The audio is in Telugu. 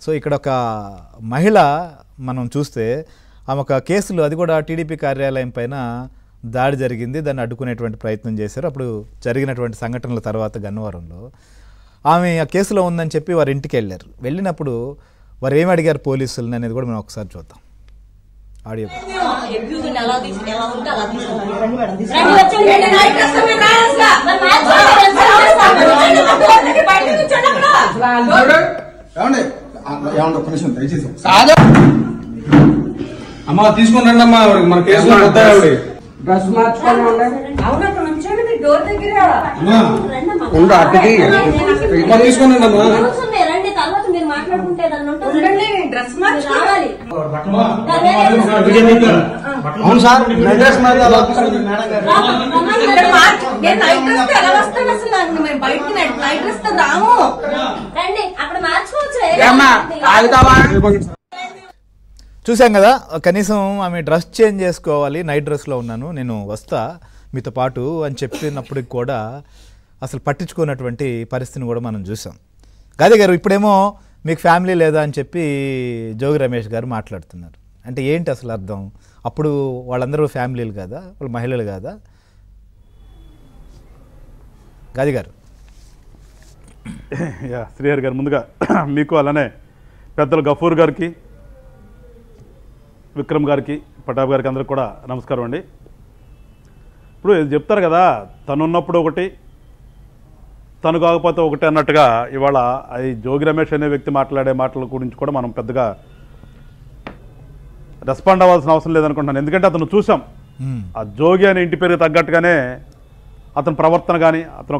సో ఇక్కడ ఒక మహిళ మనం చూస్తే ఆమె ఒక కేసులో, అది కూడా టీడీపీ కార్యాలయం పైన దాడి జరిగింది, దాన్ని అడ్డుకునేటువంటి ప్రయత్నం చేశారు. అప్పుడు జరిగినటువంటి సంఘటనల తర్వాత గన్నవరంలో ఆమె ఆ కేసులో ఉందని చెప్పి వారి ఇంటికి వెళ్ళారు. వెళ్ళినప్పుడు వారు ఏమి అడిగారు పోలీసులను అనేది కూడా మనం ఒకసారి చూద్దాం. ఆడియో అమ్మా తీసుకుని రండి అమ్మా, మన కేసులో డ్రెస్ మార్చుకోండి. తీసుకుని రండి అమ్మా. అవును సార్, చూసాం కదా, కనీసం ఆమె డ్రెస్ చేంజ్ చేసుకోవాలి, నైట్ డ్రెస్లో ఉన్నాను, నేను వస్తా మీతో పాటు అని చెప్పినప్పటికి కూడా అసలు పట్టించుకున్నటువంటి పరిస్థితిని కూడా మనం చూసాం. గాదే గారు, ఇప్పుడేమో మీకు ఫ్యామిలీ లేదా అని చెప్పి జోగి రమేష్ గారు మాట్లాడుతున్నారు. అంటే ఏంటి అసలు అర్థం? అప్పుడు వాళ్ళందరూ ఫ్యామిలీలు కాదా, వాళ్ళు మహిళలు కాదా? గాది గారు. శ్రీహరి గారు, ముందుగా మీకు అలానే పెద్దలు గఫూర్ గారికి, విక్రమ్ గారికి, పటాబ్ గారికి అందరికి కూడా నమస్కారం అండి. ఇప్పుడు చెప్తారు కదా, తను ఉన్నప్పుడు ఒకటి, తను కాకపోతే ఒకటి అన్నట్టుగా ఇవాళ ఈ జోగి రమేష్ అనే వ్యక్తి మాట్లాడే మాటల గురించి కూడా మనం పెద్దగా రెస్పాండ్ అవ్వాల్సిన అవసరం లేదనుకుంటున్నాను. ఎందుకంటే అతను చూసాం, ఆ జోగి అనే ఇంటి పేరుకి తగ్గట్టుగానే అతని ప్రవర్తన కానీ, అతను